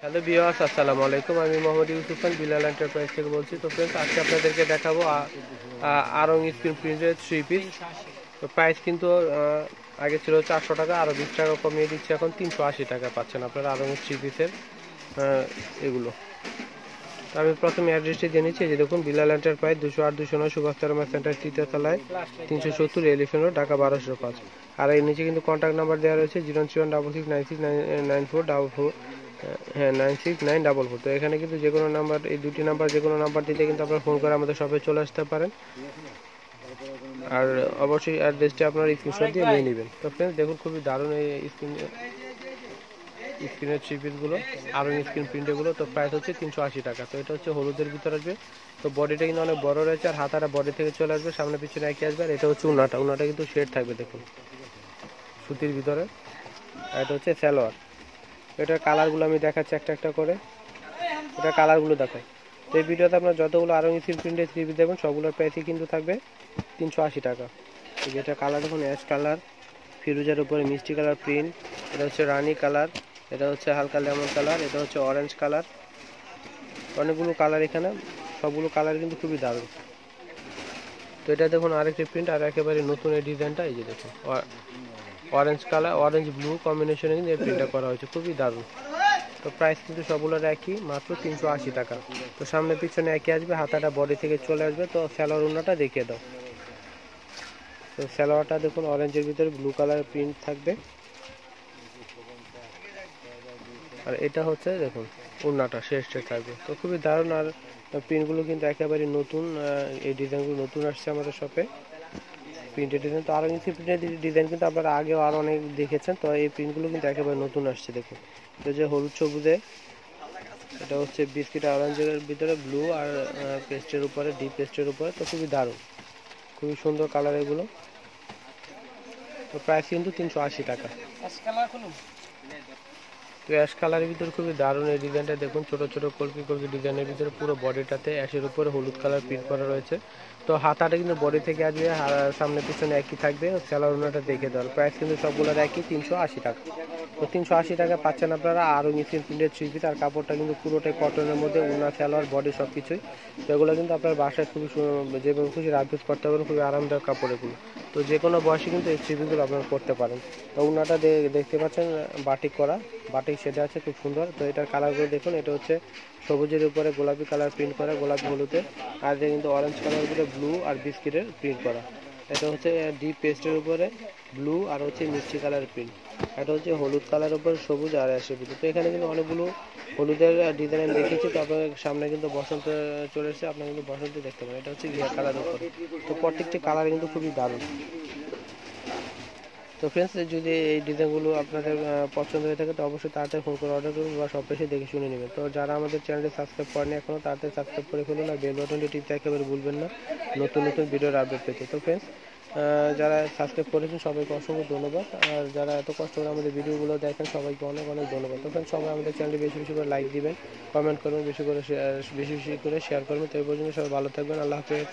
Hello viewers, আসসালামু আলাইকুম। আমি মোহাম্মদ ইউসুফ খান বিলাল এন্টারপ্রাইজ থেকে বলছি। তো ফ্রেন্ডস, আজকে আপনাদেরকে দেখাবো আরং স্ক্রিন প্রিন্টের 3 পিস। তো প্রাইস কিন্তু আগে ছিল 400 টাকা, আরও 20 টাকা কমিয়ে দিচ্ছে। এখন 380 টাকা পাচ্ছেন আপনারা আরং 3 পিসের এগুলো। তো আমি প্রথমে অ্যাড্রেসটি জেনেছি, যে দেখুন বিলাল এন্টারপ্রাইজ 208-209 সুভাষ তারমা সেন্টার, 3য় তলায়, 370 এলিফেন্ট রোড, ঢাকা 1205। আর এর নিচে কিন্তু কন্ট্যাক্ট নাম্বার দেওয়া রয়েছে 03166969444। হ্যাঁ, 96944। তো এখানে কিন্তু যে কোনো নাম্বার, এই দুটি নাম্বার, যে কোনো নাম্বার দিতে কিন্তু আপনারা ফোন করে আমাদের শপে চলে আসতে পারেন। আর অবশ্যই অ্যাড্রেসটি আপনারা স্ক্রিনশট দিয়ে নিয়ে নেবেন। তো ফ্রেন্ডস দেখুন, খুবই দারুণ এই স্ক্রিনের 3 পিসগুলো, আরং স্ক্রিন প্রিন্টেগুলো। তো প্রাইস হচ্ছে 380 টাকা। তো এটা হচ্ছে হলুদের ভিতরে আসবে। তো বডিটা কিন্তু অনেক বড় রয়েছে, আর হাতাটা বডি থেকে চলে আসবে, সামনে পিছনে একই আসবে। আর এটা হচ্ছে উন্নাটা কিন্তু শেড থাকবে দেখুন, সুতির ভিতরে। আর এটা হচ্ছে সালোয়ার। এটার কালারগুলো আমি দেখাচ্ছি একটা একটা করে। এটা কালারগুলো দেখাই। তো এই ভিডিওতে আপনার যতগুলো আরং স্ক্রিন প্রিন্টের 3 পিস দেখবেন, সবগুলোর প্রাইসই কিন্তু থাকবে 380 টাকা। যেটা কালার দেখুন, অ্যাশ কালার, ফিরোজের উপরে মিষ্টি কালার প্রিন্ট। এটা হচ্ছে রানী কালার, এটা হচ্ছে হালকা লেমন কালার, এটা হচ্ছে অরেঞ্জ কালার। অনেকগুলো কালার এখানে, সবগুলো কালার কিন্তু খুবই দারুণ। তো এটা দেখুন আরেকটি প্রিন্ট, আর একেবারে নতুন এই ডিজাইনটা। এই যে দেখুন, অরেঞ্জ কালার, অরেঞ্জ ব্লু কম্বিনেশনে কিন্তু এই প্রিন্টটা করা হয়েছে, খুবই দারুণ। তো প্রাইস কিন্তু সবগুলোর একই, মাত্র 380 টাকা। তো সামনে পিছনে একই আসবে, হাতাটা বডি থেকে চলে আসবে। তো সালোয়ার ওড়নাটা দেখিয়ে দাও। তো সালোয়ারটা দেখুন অরেঞ্জের ভিতরে ব্লু কালার প্রিন্ট থাকবে। আর এটা হচ্ছে দেখুন ওড়নাটা শেষ থাকবে। তো খুবই দারুণ। আর প্রিন্টগুলো কিন্তু একেবারে নতুন, এই ডিজাইনগুলো নতুন আসছে আমাদের শপে। প্রিন্টের ডিজাইন তো আরও কিছু প্রিন্টের ডিজাইন কিন্তু আপনারা আগেও আরও অনেক দেখেছেন। তো এই প্রিন্টগুলো কিন্তু একেবারে নতুন আসছে দেখুন। তো যে হলুদ সবুজে, এটা হচ্ছে বিস্কিট অরেঞ্জের ভিতরে ব্লু, আর পেস্টের উপরে, ডিপ পেস্টের উপরে। তো খুবই দারুণ, খুবই সুন্দর কালার এগুলো। তো প্রাইস কিন্তু 380 টাকা। তো অ্যাশ কালারের ভিতরে খুবই দারুণ এই ডিজাইনটা দেখুন, ছোট ছোট কলকি কলকি ডিজাইনের ভিতরে পুরো বডিটাতে অ্যাশের উপরে হলুদ কালার প্রিন্ট করা রয়েছে। তো হাতাটা কিন্তু বডি থেকে আসবে, সামনে পিছনে একই থাকবে। স্যালোয়ার ওড়নাটা দেখে দেওয়ার প্রাইস কিন্তু সবগুলোর একই, 380 টাকা। তো 380 টাকা পাচ্ছেন আপনারা আরও মিশিং প্রিন্টের 3 পিস। আর কাপড়টা কিন্তু পুরোটাই কটনের মধ্যে, ওড়না সালোয়ার বডি সব কিছুই। তো এগুলো কিন্তু আপনার বাসায় খুবই যেভাবে খুশি রাখতে করতে পারেন, খুবই আরামদায়ক কাপড় এগুলো। তো যে কোনো বয়সে কিন্তু এই 3 পিসগুলো আপনারা করতে পারেন। তো ওড়নাটা দেখতে পাচ্ছেন বাটিক করা, বাটিক সেটা আছে, খুব সুন্দর। তো এটার কালারগুলো দেখুন, এটা হচ্ছে সবুজের উপরে গোলাপি কালার প্রিন্ট করা, গোলাপি হলুদে। আর এটা কিন্তু অরেঞ্জ কালার উপরে ব্লু আর বিস্কিটের প্রিন্ট করা। এটা হচ্ছে ডিপ পেস্টের উপরে ব্লু, আর হচ্ছে মিষ্টি কালার প্রিন্ট। এটা হচ্ছে হলুদ কালার উপরে সবুজ আর অ্যাশের ভিতরে। তো এখানে কিন্তু অনেকগুলো হলুদের ডিজাইন দেখেছি। তো আপনার সামনে কিন্তু বসন্ত চলে এসেছে, আপনার কিন্তু বসন্ত দেখতে পারেন। এটা হচ্ছে ঘিয়া কালার উপরে। তো প্রত্যেকটি কালার কিন্তু খুবই দারুণ। তো ফ্রেন্ডস, যদি এই ডিজাইনগুলো আপনাদের পছন্দ হয়ে থাকে, তো অবশ্যই তাড়াতাড়ি ফোন করে অর্ডার করুন, বা সব এসে দেখে শুনে নেবেন। তো যারা আমাদের চ্যানেলটি সাবস্ক্রাইব করেনি এখনও, তাড়াতাড়ি সাবস্ক্রাইব করে ফেলুন, আর বেল বাটনটি টিপতে একেবারে ভুলবেন না নতুন নতুন ভিডিওর আপডেট পেতে। তো ফ্রেন্ডস, যারা সাবস্ক্রাইব করেছেন সবাইকে অসংখ্য ধন্যবাদ। আর যারা এত কষ্ট করে আমাদের ভিডিওগুলো দেখেন, সবাইকে অনেক অনেক ধন্যবাদ। তো ফ্রেন্ডস, সবাই আমাদের চ্যানেলটি বেশি বেশি করে লাইক দিবেন, কমেন্ট করবেন, বেশি বেশি করে শেয়ার করবেন। তো এই পর্যন্ত সবাই ভালো থাকবেন। আল্লাহ হাফেজ।